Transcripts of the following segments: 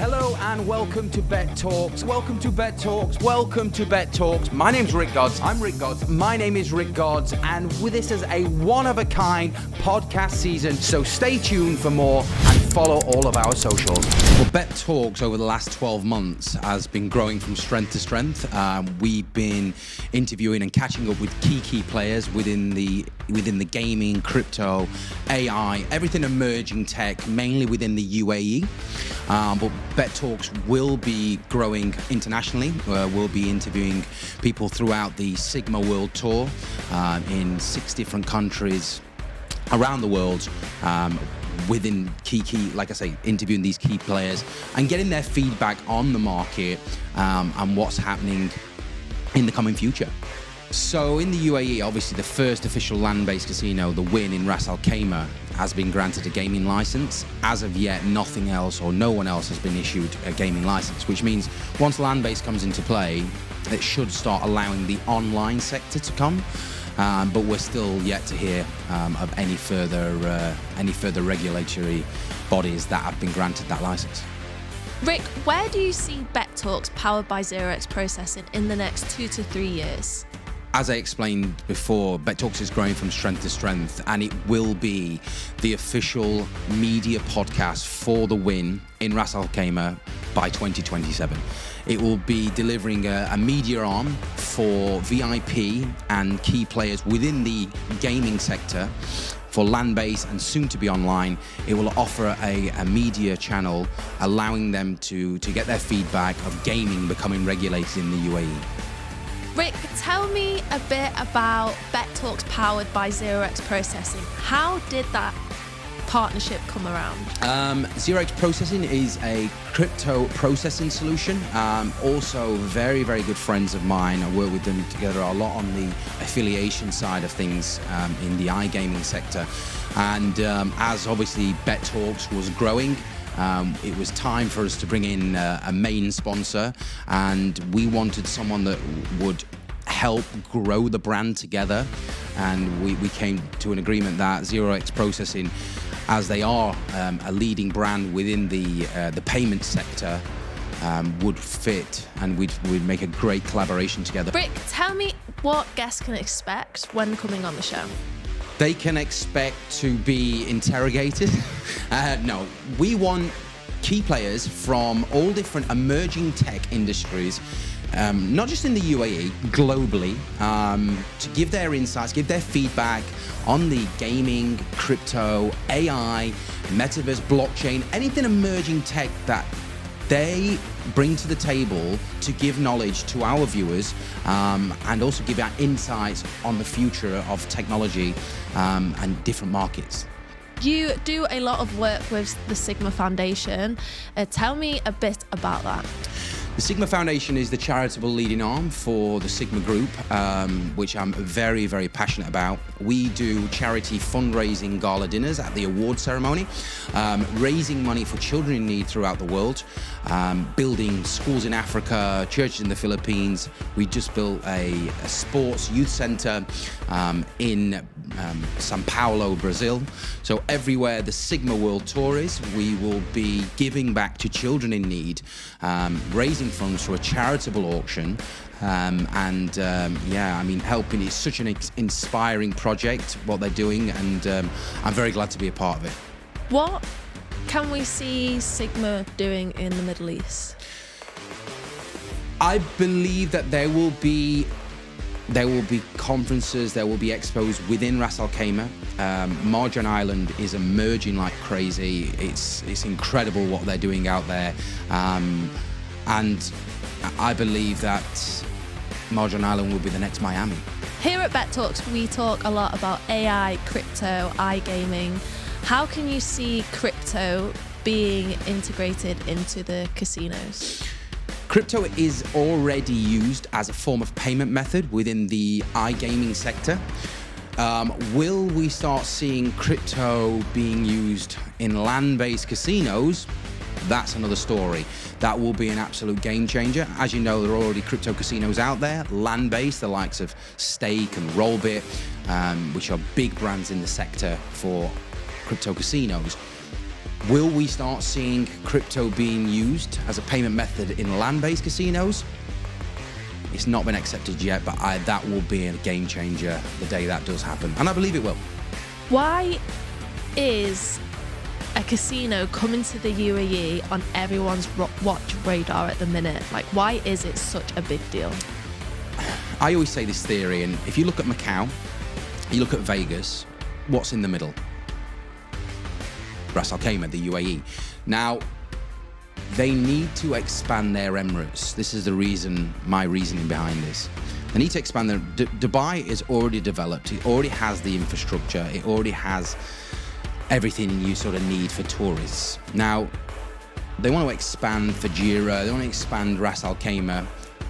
Hello and welcome to BetTalks. Welcome to BetTalks. Welcome to BetTalks. My name's Rick Godds. I'm Rick Godds. My name is Rick Godds, and with this is a one-of-a-kind podcast season. So stay tuned for more and follow all of our socials. Well, BetTalks over the last 12 months has been growing from strength to strength. We've been interviewing and catching up with key players within the gaming, crypto, AI, everything emerging tech, mainly within the UAE. But BetTalks will be growing internationally. We'll be interviewing people throughout the Sigma World Tour in 6 different countries around the world. Within key, like I say, interviewing these key players and getting their feedback on the market and what's happening in the coming future. So in the UAE, obviously the first official land-based casino, the Win in Ras Al Khaimah, has been granted a gaming license. As of yet, nothing else or no one else has been issued a gaming license, which means once land-based comes into play, it should start allowing the online sector to come. But we're still yet to hear of any further regulatory bodies that have been granted that license. Rick, where do you see BetTalks powered by 0x processing in the next 2 to 3 years? As I explained before, BetTalks is growing from strength to strength, and it will be the official media podcast for the Win in Ras Al Khaimah by 2027. It will be delivering a media arm for VIP and key players within the gaming sector for land-based and soon to be online. It will offer a media channel allowing them to get their feedback of gaming becoming regulated in the UAE. Rick, tell me a bit about BetTalks powered by 0x processing. How did that partnership come around? 0x processing is a crypto processing solution. Also very, very good friends of mine. I work with them together a lot on the affiliation side of things in the iGaming sector. And as obviously BetTalks was growing, it was time for us to bring in a main sponsor, and we wanted someone that would help grow the brand together. And we came to an agreement that 0x Processing, as they are a leading brand within the payment sector, would fit, and we'd make a great collaboration together. Rick, tell me what guests can expect when coming on the show. They can expect to be interrogated. No, we want key players from all different emerging tech industries, not just in the UAE, globally, to give their insights, give their feedback on the gaming, crypto, AI, metaverse, blockchain, anything emerging tech that they bring to the table to give knowledge to our viewers, and also give our insights on the future of technology and different markets. You do a lot of work with the Sigma Foundation. Tell me a bit about that. The Sigma Foundation is the charitable leading arm for the Sigma Group, which I'm very, very passionate about. We do charity fundraising gala dinners at the award ceremony, raising money for children in need throughout the world, building schools in Africa, churches in the Philippines. We just built a sports youth center in São Paulo, Brazil. So everywhere the Sigma World Tour is, we will be giving back to children in need, raising funds for a charitable auction, helping. It's such an inspiring project, what they're doing, and I'm very glad to be a part of it. What can we see Sigma doing in the Middle East? I believe that there will be conferences, there will be expos within Ras Al Khaimah. Marjan Island is emerging like crazy. It's incredible what they're doing out there. And I believe that Marjan Island will be the next Miami. Here at BetTalks, we talk a lot about AI, crypto, iGaming. How can you see crypto being integrated into the casinos? Crypto is already used as a form of payment method within the iGaming sector. Will we start seeing crypto being used in land-based casinos? That's another story. That will be an absolute game changer. As you know, there are already crypto casinos out there, land-based, the likes of Stake and Rollbit, which are big brands in the sector for crypto casinos. Will we start seeing crypto being used as a payment method in land-based casinos? It's not been accepted yet, but that will be a game changer the day that does happen. And I believe it will. Why is a casino coming to the UAE on everyone's watch radar at the minute? Like, why is it such a big deal? I always say this theory, and if you look at Macau, you look at Vegas, what's in the middle? Ras Al Khaimah, the UAE. Now, they need to expand their Emirates. This is my reasoning behind this. They need to expand Dubai is already developed. It already has the infrastructure. It already has everything you sort of need for tourists. Now, they want to expand Fujairah. They want to expand Ras Al Khaimah,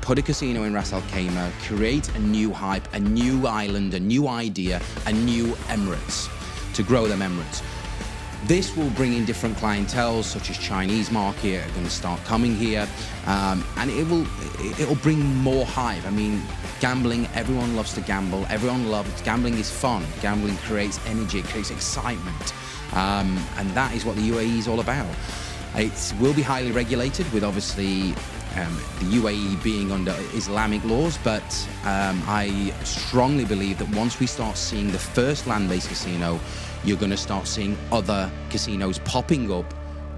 put a casino in Ras Al Khaimah, create a new hype, a new island, a new idea, a new Emirates to grow them Emirates. This will bring in different clientele, such as Chinese market are going to start coming here, and it'll bring more hype. I mean, gambling, everyone loves to gamble. Everyone loves gambling. Is fun. Gambling creates energy, it creates excitement, and that is what the UAE is all about. It will be highly regulated, with obviously the UAE being under Islamic laws, but I strongly believe that once we start seeing the first land-based casino, you're going to start seeing other casinos popping up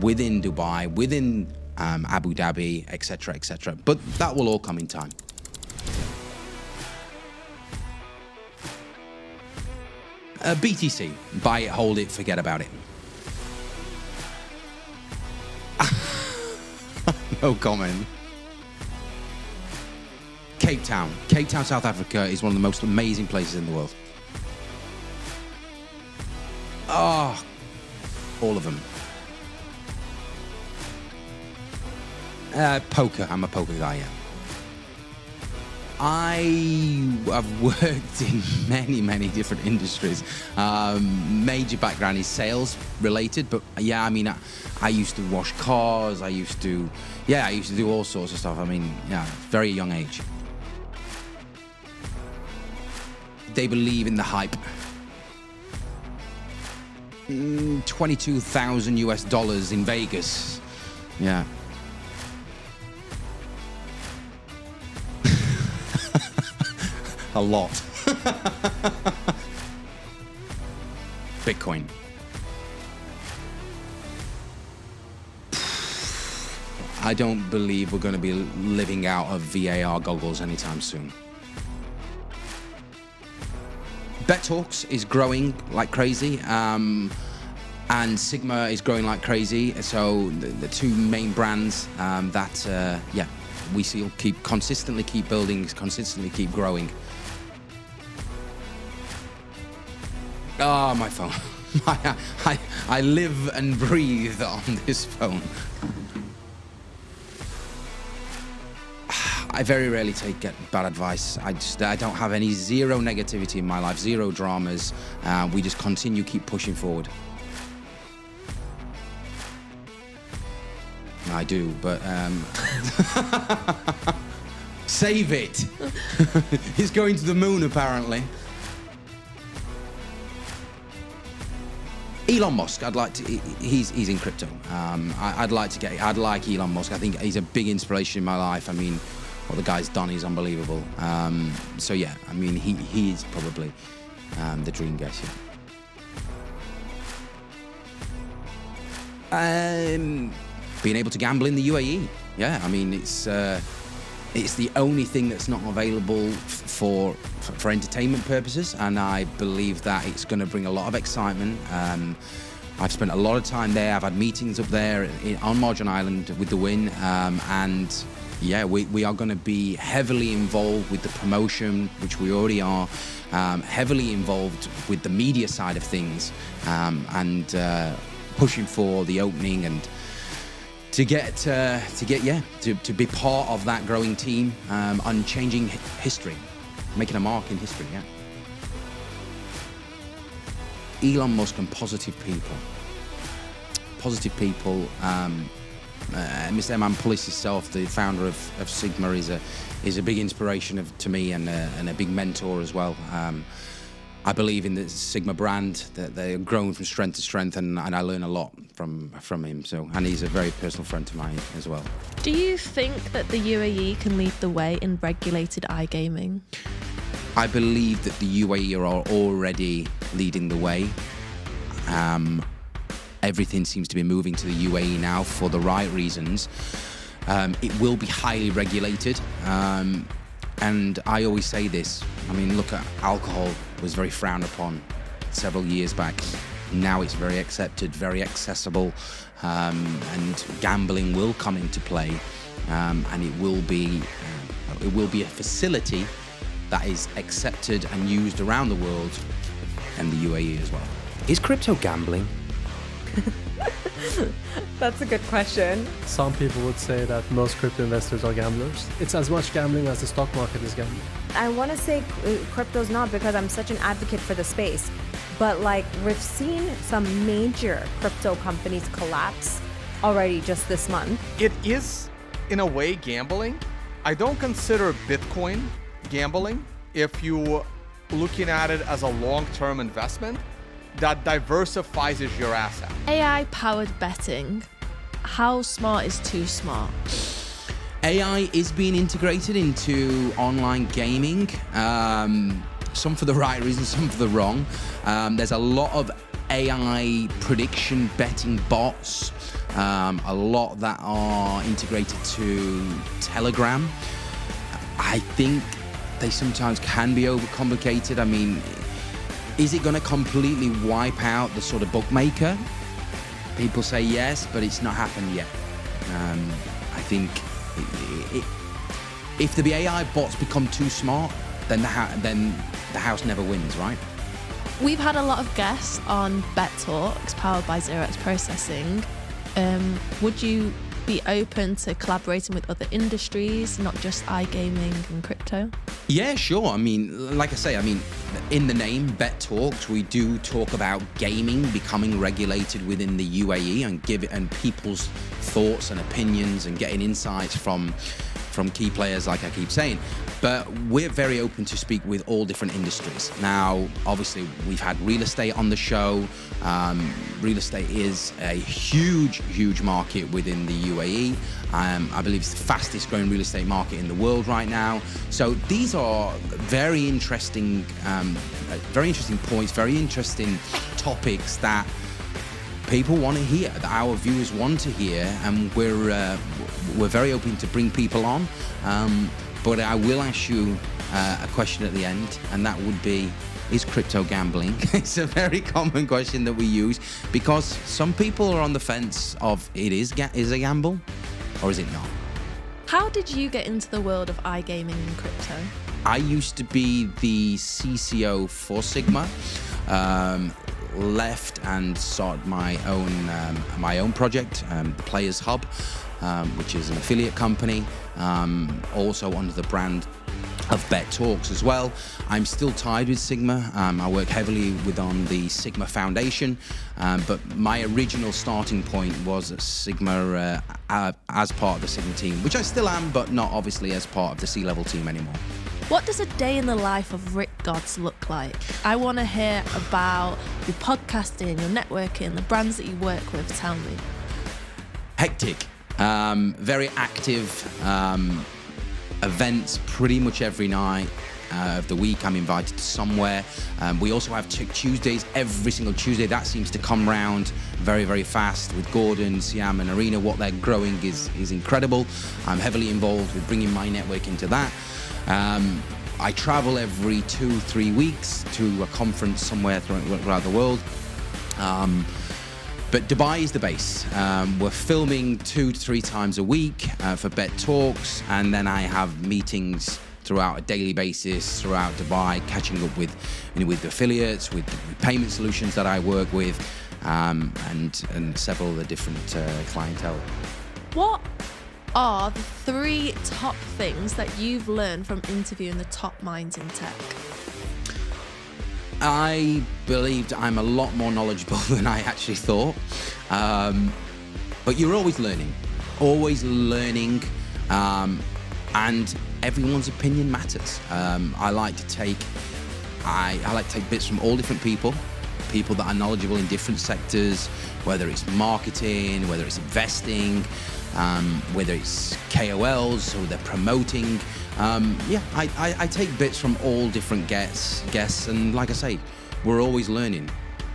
within Dubai, within Abu Dhabi, etc., etc. But that will all come in time. BTC, buy it, hold it, forget about it. No comment. Cape Town, South Africa is one of the most amazing places in the world. Oh, all of them. Poker, I'm a poker guy, yeah. I have worked in many different industries. Major background is sales related, but yeah, I mean, I used to wash cars. I used to do all sorts of stuff. I mean, yeah, very young age. They believe in the hype. $22,000 in Vegas. Yeah. A lot. Bitcoin. I don't believe we're going to be living out of VAR goggles anytime soon. BetTalks is growing like crazy, and Sigma is growing like crazy. So the two main brands we see consistently keep building, consistently keep growing. Oh, my phone. I live and breathe on this phone. I very rarely get bad advice. I don't have zero negativity in my life, zero dramas. We just keep pushing forward. I do, but save it. He's going to the moon, apparently. Elon Musk, he's in crypto. I'd like Elon Musk. I think he's a big inspiration in my life. I mean, what the guy's done is unbelievable. So yeah, I mean, he is probably the dream guess. Yeah. Being able to gamble in the UAE. Yeah, I mean, it's the only thing that's not available for entertainment purposes, and I believe that it's going to bring a lot of excitement. I've spent a lot of time there. I've had meetings up there on Marjan Island with the Win, and yeah, we are going to be heavily involved with the promotion, which we already are, heavily involved with the media side of things, and pushing for the opening and to be part of that growing team, and changing history, making a mark in history. Yeah. Elon Musk and positive people. Mr. Eman Pullis himself, the founder of Sigma, is a big inspiration to me, and a big mentor as well. I believe in the Sigma brand, that they're growing from strength to strength, and I learn a lot from him. So, and he's a very personal friend to mine as well. Do you think that the UAE can lead the way in regulated iGaming? I believe that the UAE are already leading the way. Everything seems to be moving to the UAE now for the right reasons. It will be highly regulated. And I always say this, I mean, look at alcohol was very frowned upon several years back. Now it's very accepted, very accessible, and gambling will come into play, and it will be a facility that is accepted and used around the world, and the UAE as well. Is crypto gambling? That's a good question. Some people would say that most crypto investors are gamblers. It's as much gambling as the stock market is gambling. I want to say crypto's not, because I'm such an advocate for the space. But like, we've seen some major crypto companies collapse already just this month. It is, in a way, gambling. I don't consider Bitcoin gambling if you're looking at it as a long-term investment that diversifies your asset. AI-powered betting, how smart is too smart? AI is being integrated into online gaming, some for the right reasons, some for the wrong. There's a lot of AI prediction betting bots, a lot that are integrated to Telegram. I think they sometimes can be overcomplicated. I mean, is it going to completely wipe out the sort of bookmaker? People say yes, but it's not happened yet. I think if the AI bots become too smart, then the house never wins, right? We've had a lot of guests on BetTalks, powered by 0x Processing. Would you be open to collaborating with other industries, not just iGaming and crypto? Yeah, sure. I mean, like I say, in the name BetTalks, we do talk about gaming becoming regulated within the UAE and people's thoughts and opinions and getting insights from key players, like I keep saying. But we're very open to speak with all different industries. Now, obviously, we've had real estate on the show. Real estate is a huge market within the UAE. I believe it's the fastest growing real estate market in the world right now. So these are very interesting points, very interesting topics that people want to hear, that our viewers want to hear, and we're very open to bring people on. But I will ask you a question at the end, and that would be, is crypto gambling? It's a very common question that we use, because some people are on the fence of is a gamble, or is it not? How did you get into the world of iGaming and crypto? I used to be the CCO for Sigma, left and started my own project, the Players Hub, which is an affiliate company, also under the brand of BetTalks as well. I'm still tied with Sigma. I work heavily on the Sigma Foundation, but my original starting point was at Sigma as part of the Sigma team, which I still am, but not obviously as part of the C-level team anymore. What does a day in the life of Rick Gods look like? I want to hear about your podcasting, your networking, the brands that you work with. Tell me. Hectic, very active, events pretty much every night of the week. I'm invited to somewhere. We also have Tuesdays, every single Tuesday. That seems to come round very fast with Gordon, Siam and Arena. What they're growing is incredible. I'm heavily involved with bringing my network into that. I travel every 2-3 weeks to a conference somewhere throughout the world. But Dubai is the base. We're filming 2 to 3 times a week for BetTalks, and then I have meetings throughout a daily basis throughout Dubai, catching up with affiliates, with payment solutions that I work with, and several of the different clientele. What are the 3 top things that you've learned from interviewing the top minds in tech? I believed I'm a lot more knowledgeable than I actually thought. But you're always learning, and everyone's opinion matters. I like to take I like to take bits from all different people that are knowledgeable in different sectors, whether it's marketing, whether it's investing, whether it's KOLs or they're promoting. I take bits from all different guests, and like I say, we're always learning.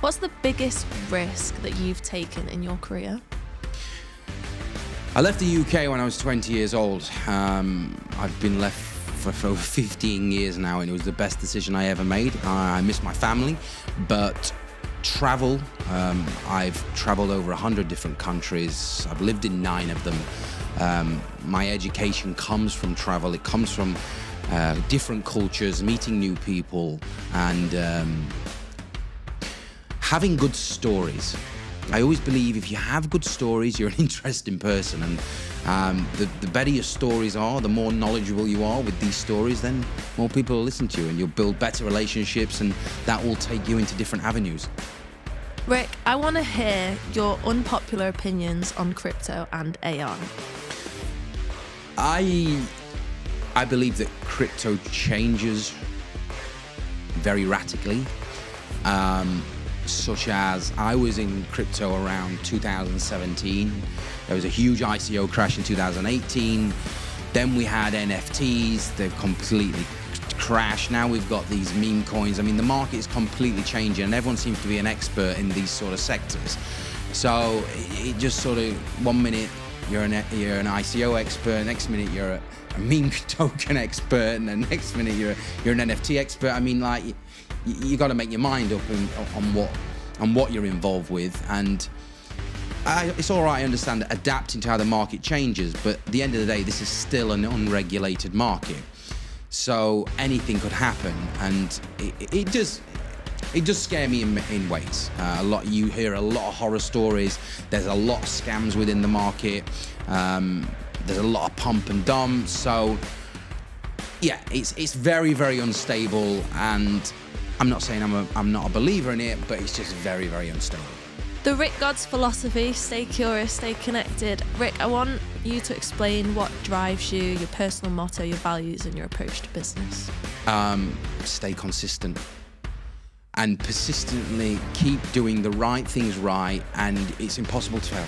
What's the biggest risk that you've taken in your career? I left the UK when I was 20 years old. I've been left for over 15 years now, and it was the best decision I ever made. I miss my family, but travel, I've traveled over 100 different countries. I've lived in 9 of them. My education comes from travel. It comes from different cultures, meeting new people, and having good stories. I always believe if you have good stories, you're an interesting person, and the better your stories are, the more knowledgeable you are with these stories, then more people will listen to you, and you'll build better relationships, and that will take you into different avenues. Rick, I want to hear your unpopular opinions on crypto and AI. I believe that crypto changes very erratically. Such as I was in crypto around 2017. There was a huge ICO crash in 2018. Then we had NFTs. They've completely crashed. Now we've got these meme coins. I mean, the market is completely changing, and everyone seems to be an expert in these sort of sectors. So it just sort of, one minute you're an ICO expert, next minute you're a meme token expert, and the next minute you're an NFT expert. I mean, like, you got to make your mind up on what you're involved with, and it's all right. I understand that adapting to how the market changes, but at the end of the day, this is still an unregulated market, so anything could happen, and it does scare me in ways. You hear a lot of horror stories. There's a lot of scams within the market. There's a lot of pump and dump. So yeah, it's very, very unstable, and I'm not saying I'm not a believer in it, but it's just very, very unstable. The Rick God's philosophy: stay curious, stay connected. Rick, I want you to explain what drives you, your personal motto, your values, and your approach to business. Stay consistent and persistently keep doing the right things right, and it's impossible to fail.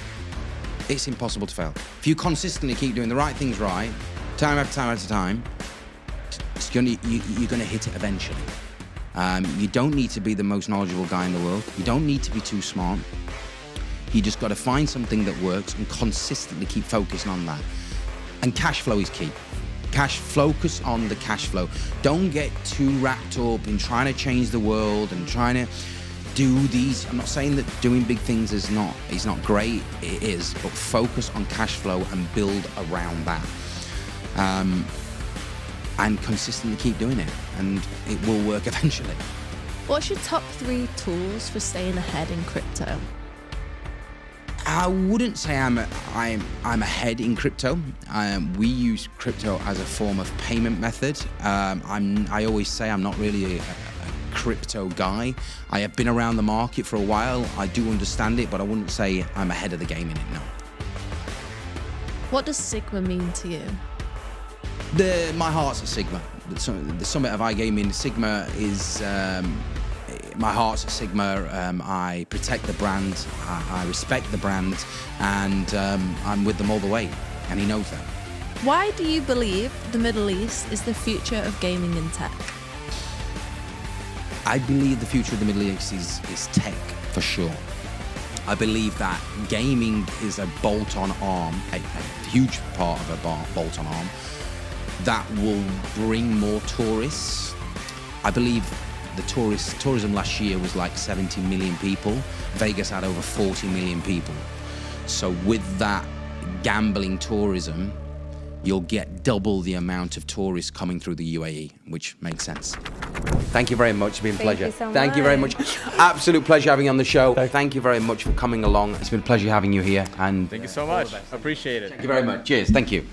It's impossible to fail. If you consistently keep doing the right things right, time after time after time, you're gonna hit it eventually. You don't need to be the most knowledgeable guy in the world. You don't need to be too smart. You just got to find something that works and consistently keep focusing on that. And cash flow is key. Focus on the cash flow. Don't get too wrapped up in trying to change the world and trying to do these. I'm not saying that doing big things is not great. It is, but focus on cash flow and build around that. And consistently keep doing it, and it will work eventually. What's your top 3 tools for staying ahead in crypto? I wouldn't say I'm ahead in crypto. We use crypto as a form of payment method. I always say I'm not really a crypto guy. I have been around the market for a while. I do understand it, but I wouldn't say I'm ahead of the game in it, no. What does Sigma mean to you? My heart's at Sigma. The summit of iGaming, Sigma is my heart's at Sigma. I protect the brand, I respect the brand, and I'm with them all the way, and he knows that. Why do you believe the Middle East is the future of gaming and tech? I believe the future of the Middle East is tech, for sure. I believe that gaming is a bolt-on arm, a huge part of a bolt-on arm, that will bring more tourists. I believe the tourism last year was like 70 million people. Vegas had over 40 million people. So with that gambling tourism, you'll get double the amount of tourists coming through the UAE, which makes sense. Thank you very much. It's been a pleasure. Thank you very much. Absolute pleasure having you on the show. Thank you very much for coming along. It's been a pleasure having you here. And Thank you so much. Appreciate it. thank you very much. Cheers. Thank you.